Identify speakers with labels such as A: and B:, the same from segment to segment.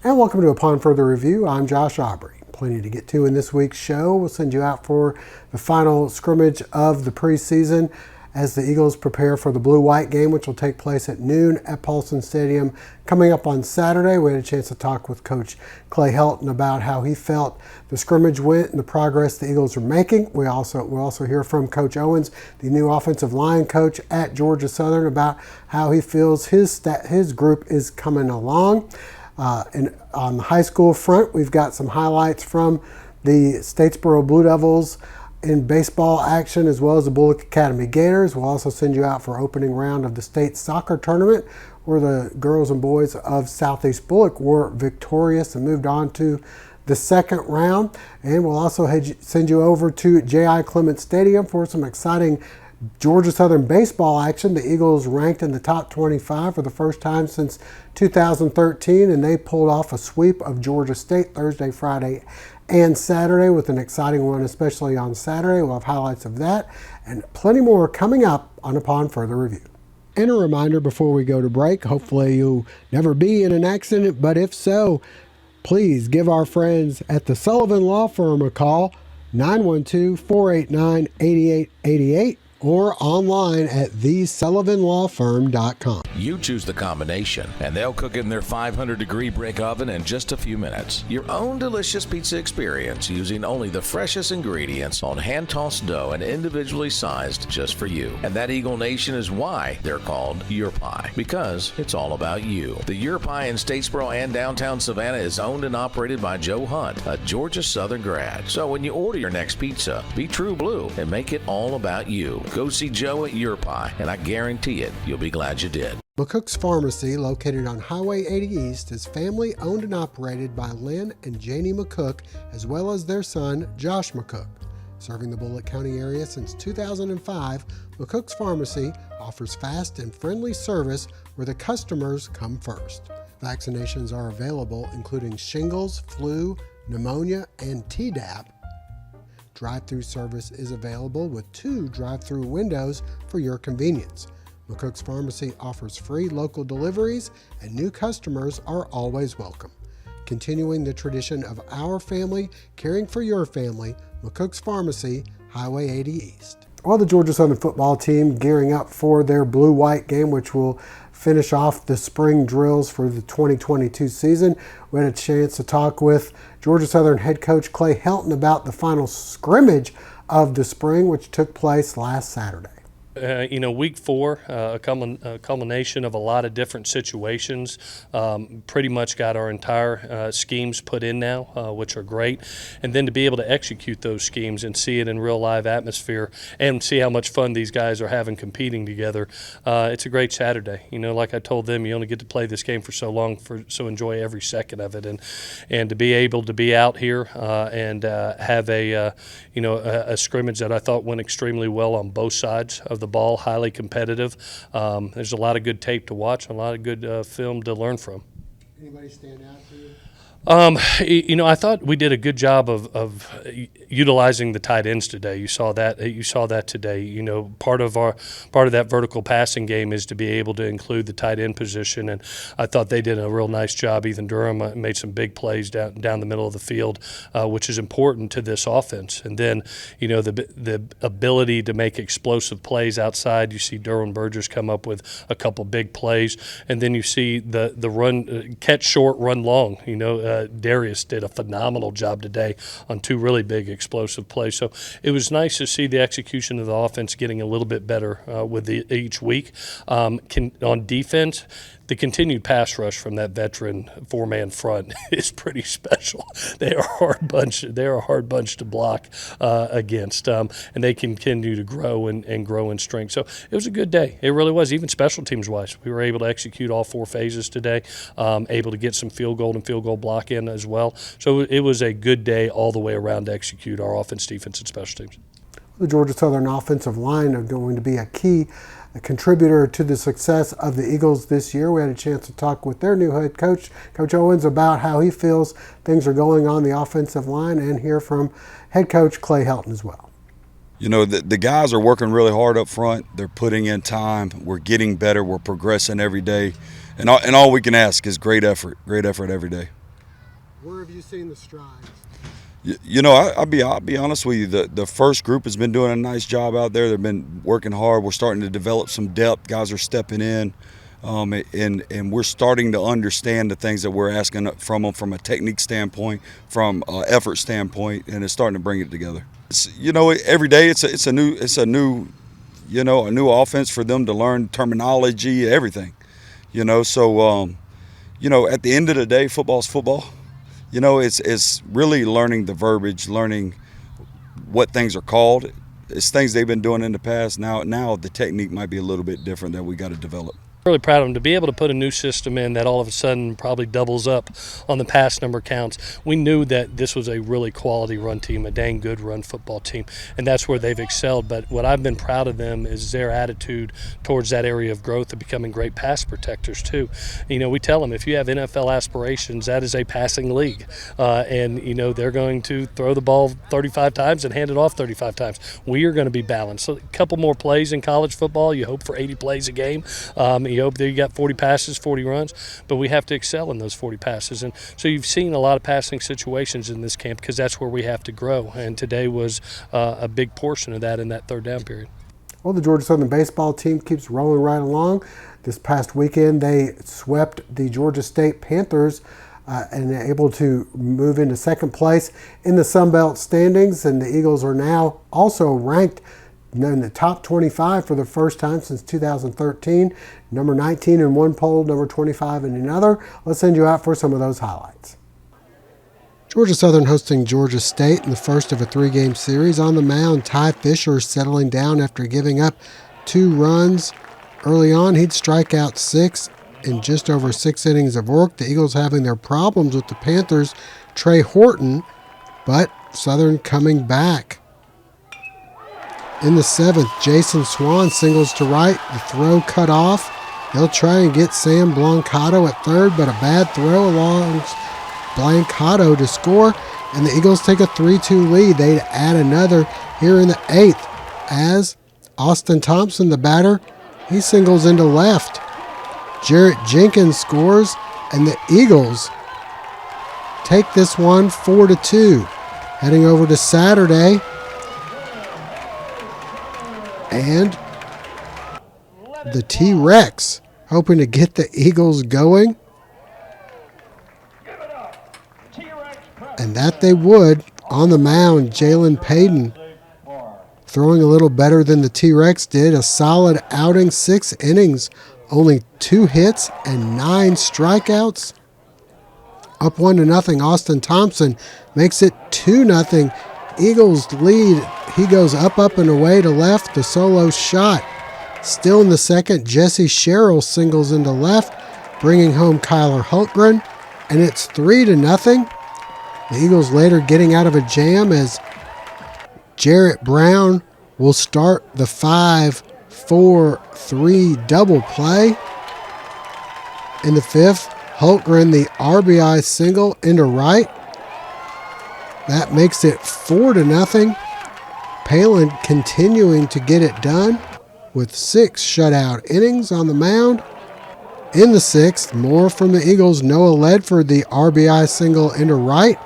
A: And welcome to Upon Further Review. I'm Josh Aubrey. Plenty to get to in this week's show. We'll send you out for the final scrimmage of the preseason as the Eagles prepare for the blue-white game, which will take place at noon at Paulson Stadium coming up on Saturday. We had a chance to talk with Coach Clay Helton about how he felt the scrimmage went and the progress the Eagles are making. We'll also hear from Coach Owens, the new offensive line coach at Georgia Southern, about how he feels his group is coming along. And on the high school front, we've got some highlights from the Statesboro Blue Devils in baseball action, as well as the Bulloch Academy Gators. We'll also send you out for opening round of the state soccer tournament, where the girls and boys of Southeast Bulloch were victorious and moved on to the second round. And we'll also send you over to J.I. Clement Stadium for some exciting Georgia Southern baseball action. The Eagles ranked in the top 25 for the first time since 2013, and they pulled off a sweep of Georgia State Thursday, Friday, and Saturday, with an exciting one, especially on Saturday. We'll have highlights of that and plenty more coming up on Upon Further Review. And a reminder before we go to break, hopefully you'll never be in an accident, but if so, please give our friends at the Sullivan Law Firm a call, 912-489-8888. or online at thesullivanlawfirm.com.
B: You choose the combination, and they'll cook it in their 500-degree brick oven in just a few minutes. Your own delicious pizza experience using only the freshest ingredients on hand-tossed dough and individually sized just for you. And that Eagle Nation is why they're called Your Pie, because it's all about you. The Your Pie in Statesboro and downtown Savannah is owned and operated by Joe Hunt, a Georgia Southern grad. So when you order your next pizza, be true blue and make it all about you. Go see Joe at Your Pie, and I guarantee it, you'll be glad you did.
A: McCooks Pharmacy, located on Highway 80 East, is family owned and operated by Lynn and Janie McCook, as well as their son, Josh McCook. Serving the Bulloch County area since 2005, McCooks Pharmacy offers fast and friendly service where the customers come first. Vaccinations are available, including shingles, flu, pneumonia, and Tdap. Drive-through service is available with 2 drive-through windows for your convenience. McCooks Pharmacy offers free local deliveries, and new customers are always welcome. Continuing the tradition of our family caring for your family, McCooks Pharmacy, Highway 80 East. Well, the Georgia Southern football team gearing up for their blue-white game, which will finish off the spring drills for the 2022 season. We had a chance to talk with Georgia Southern head coach Clay Helton about the final scrimmage of the spring, which took place last Saturday.
C: Week 4, a culmination of a lot of different situations. Pretty much got our entire schemes put in now, which are great. And then to be able to execute those schemes and see it in real live atmosphere and see how much fun these guys are having competing together, it's a great Saturday. Like I told them, you only get to play this game for so long, so enjoy every second of it. And to be able to be out here and have a scrimmage that I thought went extremely well on both sides of the ball, highly competitive. There's a lot of good tape to watch, a lot of good film to learn from.
A: Anybody stand out to you?
C: I thought we did a good job of utilizing the tight ends today. You saw that today. Part of that vertical passing game is to be able to include the tight end position, and I thought they did a real nice job. Ethan Durham made some big plays down the middle of the field, which is important to this offense. And then, the ability to make explosive plays outside. You see Derwin Burgess come up with a couple big plays, and then you see the run, catch short, run long. Darius did a phenomenal job today on 2 really big explosive plays. So it was nice to see the execution of the offense getting a little bit better with each week. On defense, the continued pass rush from that veteran 4-man front is pretty special. They are a hard bunch. They're a hard bunch to block against, and they continue to grow and grow in strength. So it was a good day. It really was. Even special teams wise, we were able to execute all 4 phases today. Able to get some field goal and field goal block in as well. So it was a good day all the way around to execute our offense, defense, and special teams.
A: The Georgia Southern offensive line are going to be a key contributor to the success of the Eagles this year. We had a chance to talk with their new head coach, Coach Owens, about how he feels things are going on the offensive line, and hear from head coach Clay Helton as well.
D: The guys are working really hard up front. They're putting in time. We're getting better. We're progressing every day. And all we can ask is great effort every day.
A: Where have you seen the strides?
D: I'll be honest with you. The first group has been doing a nice job out there. They've been working hard. We're starting to develop some depth. Guys are stepping in, and we're starting to understand the things that we're asking from them from a technique standpoint, from an effort standpoint, and it's starting to bring it together. Every day it's a new offense for them to learn terminology, everything. So at the end of the day, football's football. It's really learning the verbiage, learning what things are called. It's things they've been doing in the past. Now the technique might be a little bit different that we got to develop.
C: Really proud of them to be able to put a new system in that all of a sudden probably doubles up on the pass number counts. We knew that this was a really quality run team, a dang good run football team, and that's where they've excelled. But what I've been proud of them is their attitude towards that area of growth of becoming great pass protectors too. We tell them if you have NFL aspirations, that is a passing league, and they're going to throw the ball 35 times and hand it off 35 times. We are going to be balanced. So a couple more plays in college football. You hope for 80 plays a game. You hope that you got 40 passes, 40 runs, but we have to excel in those 40 passes. And so you've seen a lot of passing situations in this camp because that's where we have to grow. And today was a big portion of that in that third down period.
A: Well, the Georgia Southern baseball team keeps rolling right along. This past weekend, they swept the Georgia State Panthers and able to move into second place in the Sun Belt standings. And the Eagles are now also ranked in the top 25 for the first time since 2013. Number 19 in one poll, number 25 in another. Let's send you out for some of those highlights. Georgia Southern hosting Georgia State in the first of a three-game series. On the mound, Ty Fisher settling down after giving up 2 runs. Early on, he'd strike out 6 in just over 6 innings of work. The Eagles having their problems with the Panthers' Trey Horton, but Southern coming back. In the 7th, Jason Swan singles to right. The throw cut off. They'll try and get Sam Blancato at third, but a bad throw allows Blancato to score, and the Eagles take a 3-2 lead. They'd add another here in the 8th as Austin Thompson, the batter, he singles into left. Jarrett Jenkins scores, and the Eagles take this one 4-2. Heading over to Saturday, and the T-Rex hoping to get the Eagles going. And that they would. On the mound, Jalen Payton throwing a little better than the T-Rex did. A solid outing, 6 innings, only 2 hits and 9 strikeouts. Up 1-0, Austin Thompson makes it 2-0. Eagles lead. He goes up, and away to left. The solo shot. Still in the second, Jesse Sherrill singles into left, bringing home Kyler Hultgren, and it's 3-0. The Eagles later getting out of a jam as Jarrett Brown will start the 5-4-3 double play. In the 5th, Hultgren the RBI single into right. That makes it 4-0. Palin continuing to get it done with 6 shutout innings on the mound. In the 6th, more from the Eagles. Noah Ledford, the RBI single into right.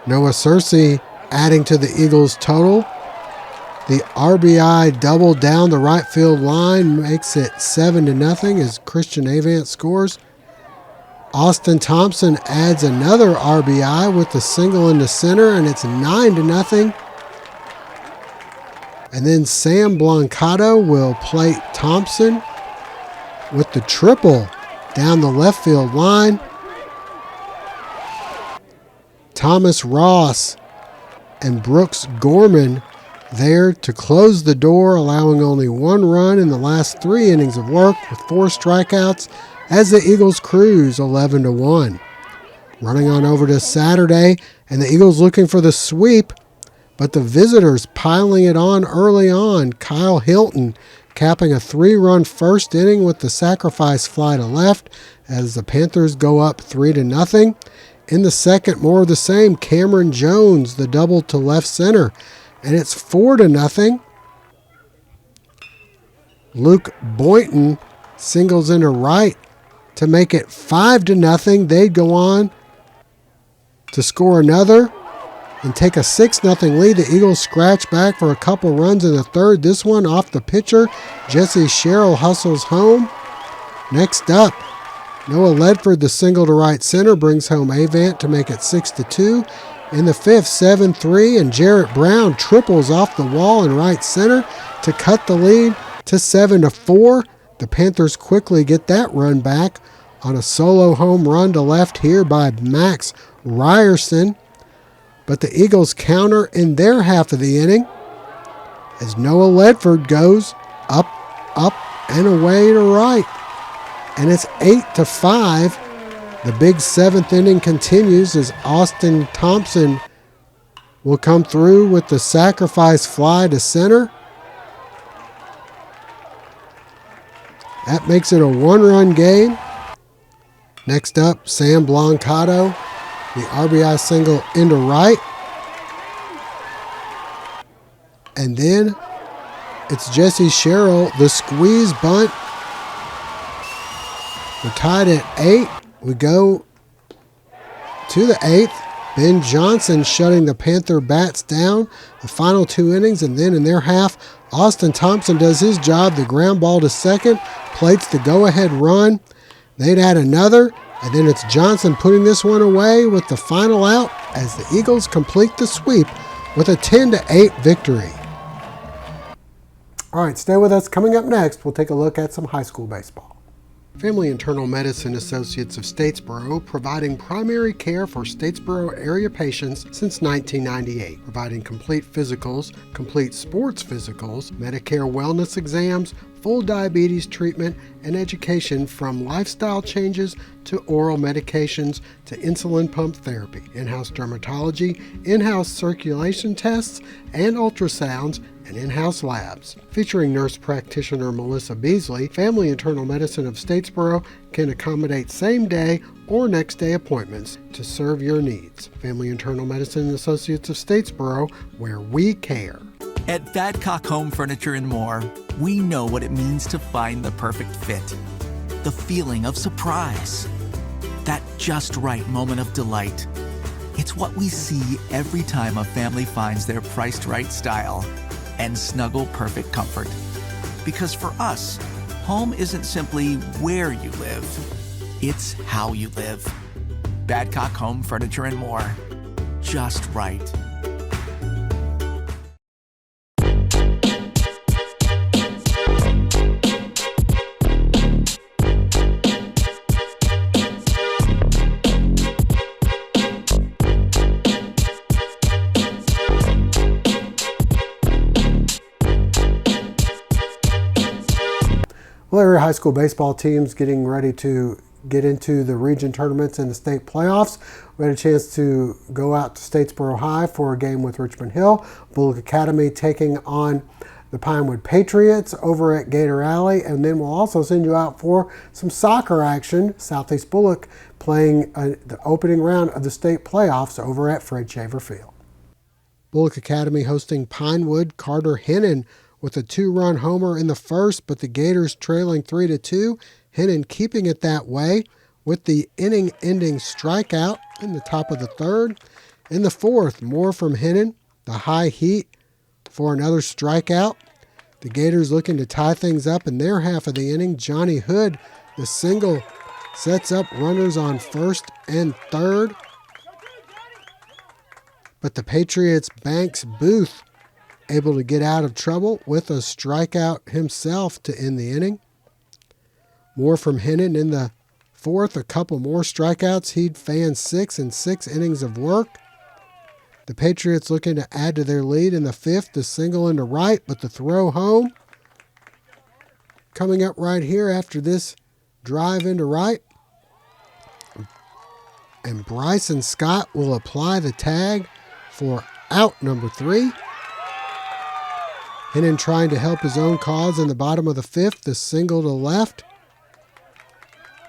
A: Noah Searcy adding to the Eagles' total. The RBI double down the right field line makes it 7-0 as Christian Avant scores. Austin Thompson adds another RBI with the single into center, and it's 9-0. And then Sam Blancato will plate Thompson with the triple down the left field line. Thomas Ross and Brooks Gorman there to close the door, allowing only 1 run in the last 3 innings of work with 4 strikeouts as the Eagles cruise 11-1. Running on over to Saturday, and the Eagles looking for the sweep, but the visitors piling it on early on. Kyle Hilton capping a 3-run first inning with the sacrifice fly to left as the Panthers go up 3-0. In the second, more of the same. Cameron Jones, the double to left center, and it's 4-0. Luke Boynton singles into right to make it 5-0. They'd go on to score another and take a 6-0 lead. The Eagles scratch back for a couple runs in the third. This one off the pitcher. Jesse Sherrill hustles home. Next up, Noah Ledford, the single to right center, brings home Avant to make it 6-2. In the fifth, 7-3, and Jarrett Brown triples off the wall in right center to cut the lead to 7-4. The Panthers quickly get that run back on a solo home run to left here by Max Ryerson. But the Eagles counter in their half of the inning as Noah Ledford goes up, and away to right. And it's 8-5. The big seventh inning continues as Austin Thompson will come through with the sacrifice fly to center. That makes it a one-run game. Next up, Sam Blancato, the RBI single into right. And then it's Jesse Sherrill, the squeeze bunt. We're tied at 8. We go to the 8th. Ben Johnson shutting the Panther bats down the final 2 innings, and then in their half, Austin Thompson does his job. The ground ball to second, plates the go-ahead run. They'd add another, and then it's Johnson putting this one away with the final out as the Eagles complete the sweep with a 10-8 victory. All right, stay with us. Coming up next, we'll take a look at some high school baseball. Family Internal Medicine Associates of Statesboro, providing primary care for Statesboro area patients since 1998, providing complete physicals, complete sports physicals, Medicare wellness exams, full diabetes treatment, and education from lifestyle changes to oral medications to insulin pump therapy, in-house dermatology, in-house circulation tests, and ultrasounds, and in-house labs. Featuring nurse practitioner Melissa Beasley, Family Internal Medicine of Statesboro can accommodate same-day or next-day appointments to serve your needs. Family Internal Medicine Associates of Statesboro, where we care.
E: At Badcock Home Furniture and More, we know what it means to find the perfect fit. The feeling of surprise. That just right moment of delight. It's what we see every time a family finds their priced right style and snuggle perfect comfort. Because for us, home isn't simply where you live, it's how you live. Badcock Home Furniture and More. Just right.
A: Well, area high school baseball teams getting ready to get into the region tournaments and the state playoffs. We had a chance to go out to Statesboro High for a game with Richmond Hill. Bulloch Academy taking on the Pinewood Patriots over at Gator Alley. And then we'll also send you out for some soccer action. Southeast Bulloch playing the opening round of the state playoffs over at Fred Shaver Field. Bulloch Academy hosting Pinewood. Carter Hennon with a 2-run homer in the first, but the Gators trailing 3-2. Hennon keeping it that way with the inning-ending strikeout in the top of the third. In the fourth, more from Hennon, the high heat for another strikeout. The Gators looking to tie things up in their half of the inning. Johnny Hood, the single, sets up runners on first and third. But the Patriots' Banks Booth able to get out of trouble with a strikeout himself to end the inning. More from Hennon in the fourth, a couple more strikeouts. He'd fan 6 in 6 innings of work. The Patriots looking to add to their lead in the fifth, the single into right, but the throw home. Coming up right here after this drive into right. And Bryson Scott will apply the tag for out number 3. Hennon trying to help his own cause in the bottom of the fifth, the single to left.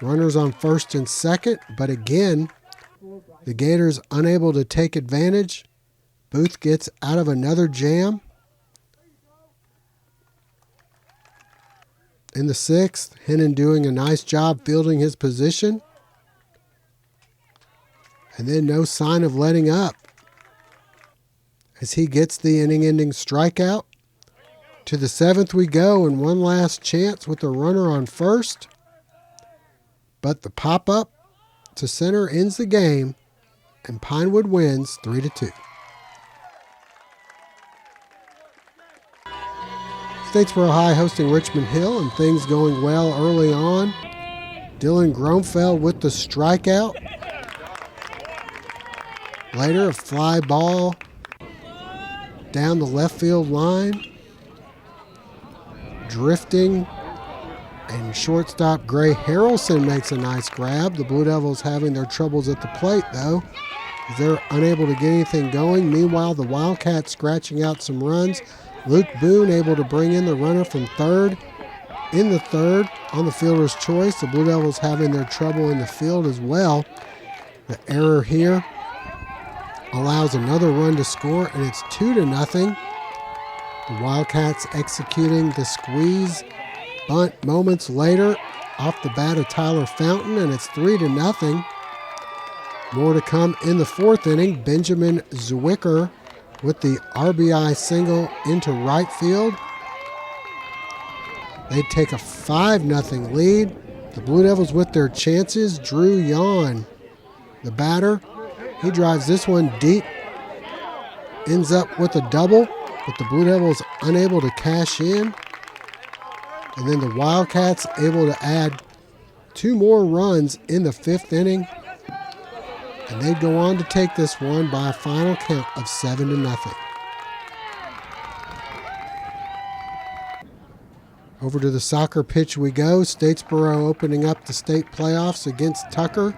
A: Runners on first and second, but again, the Gators unable to take advantage. Booth gets out of another jam. In the sixth, Hennon doing a nice job fielding his position. And then no sign of letting up as he gets the inning-ending strikeout. To the 7th we go, and one last chance with the runner on first. But the pop-up to center ends the game, and Pinewood wins 3-2. Statesboro High hosting Richmond Hill, and things going well early on. Dylan Gromfeld with the strikeout. Later, a fly ball down the left field line. Drifting, and shortstop Gray Harrelson makes a nice grab. The Blue Devils having their troubles at the plate, though, as they're unable to get anything going. Meanwhile, the Wildcats scratching out some runs. Luke Boone able to bring in the runner from third. In the third, on the fielder's choice, the Blue Devils having their trouble in the field as well. The error here allows another run to score, and it's 2-0. The Wildcats executing the squeeze bunt moments later off the bat of Tyler Fountain, and it's 3-0. More to come in the 4th inning. Benjamin Zwicker with the RBI single into right field. They take a 5-0 lead. The Blue Devils with their chances. Drew Yawn, the batter, he drives this one deep. Ends up with a double, but the Blue Devils unable to cash in. And then the Wildcats able to add 2 more runs in the 5th inning. And they go on to take this one by a final count of 7-0. Over to the soccer pitch we go. Statesboro opening up the state playoffs against Tucker.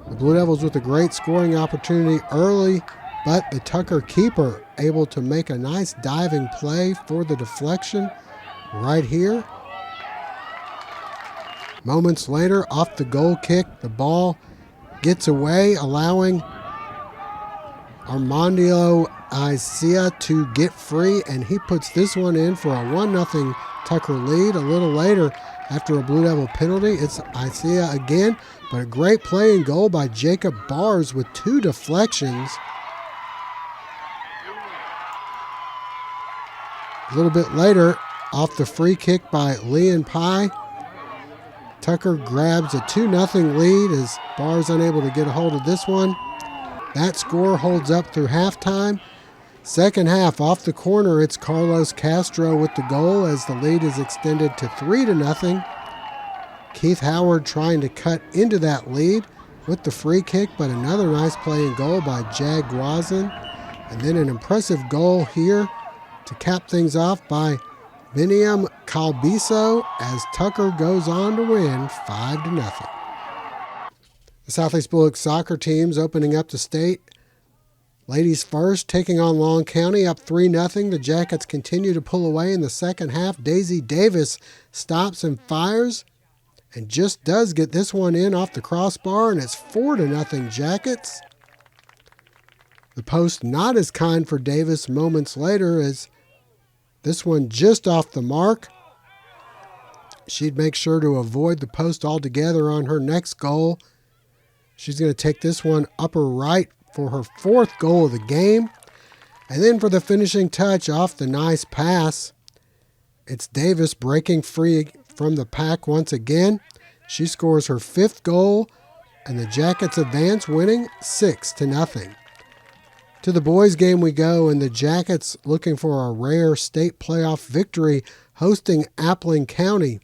A: The Blue Devils with a great scoring opportunity early, but the Tucker keeper able to make a nice diving play for the deflection right here. Moments later, off the goal kick, the ball gets away, allowing Armando Isaiah to get free, and he puts this one in for a 1-0 Tucker lead. A little later, after a Blue Devil penalty, it's Isaiah again, but a great play and goal by Jacob Bars with 2 deflections. A little bit later, off the free kick by Leon Pye, Tucker grabs a 2-0 lead as Bars unable to get a hold of this one. That score holds up through halftime. Second half, off the corner, it's Carlos Castro with the goal as the lead is extended to 3-0. Keith Howard trying to cut into that lead with the free kick, but another nice play and goal by Jag Guazin. And then an impressive goal here to cap things off by Biniam Calbiso as Tucker goes on to win 5-0. The Southeast Bulloch soccer teams opening up the state. Ladies first, taking on Long County, up 3-0. The Jackets continue to pull away in the second half. Daisy Davis stops and fires and just does get this one in off the crossbar, and it's 4-0 Jackets. The post not as kind for Davis moments later as this one just off the mark. She'd make sure to avoid the post altogether on her next goal. She's going to take this one upper right for her 4th goal of the game. And then for the finishing touch off the nice pass, it's Davis breaking free from the pack once again. She scores her 5th goal, and the Jackets advance, winning 6-0. To the boys' game we go, and the Jackets looking for a rare state playoff victory, hosting Appling County.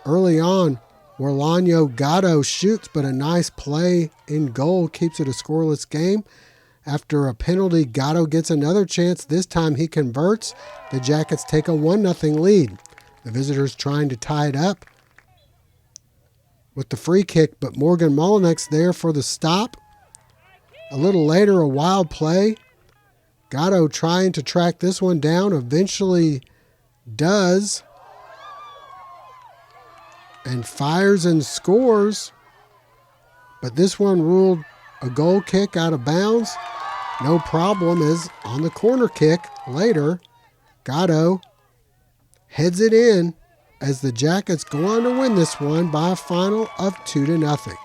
A: Early on, Orlando Gatto shoots, but a nice play in goal keeps it a scoreless game. After a penalty, Gatto gets another chance. This time he converts. The Jackets take a 1-0 lead. The visitors trying to tie it up with the free kick, but Morgan Mullinex there for the stop. A little later, a wild play. Gatto trying to track this one down, eventually does, and fires and scores. But this one ruled a goal kick out of bounds. No problem, as on the corner kick later, Gatto heads it in as the Jackets go on to win this one by a final of 2-0.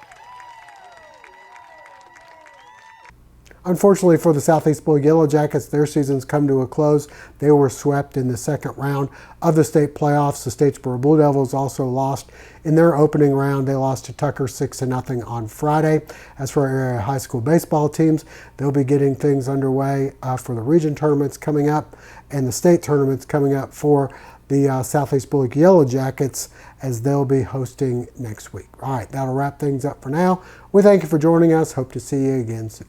A: Unfortunately for the Southeast Bulloch Yellow Jackets, their season's come to a close. They were swept in the second round of the state playoffs. The Statesboro Blue Devils also lost in their opening round. They lost to Tucker 6-0 on Friday. As for our area high school baseball teams, they'll be getting things underway for the region tournaments coming up and the state tournaments coming up for the Southeast Bulloch Yellow Jackets, as they'll be hosting next week. All right, that'll wrap things up for now. We thank you for joining us. Hope to see you again soon.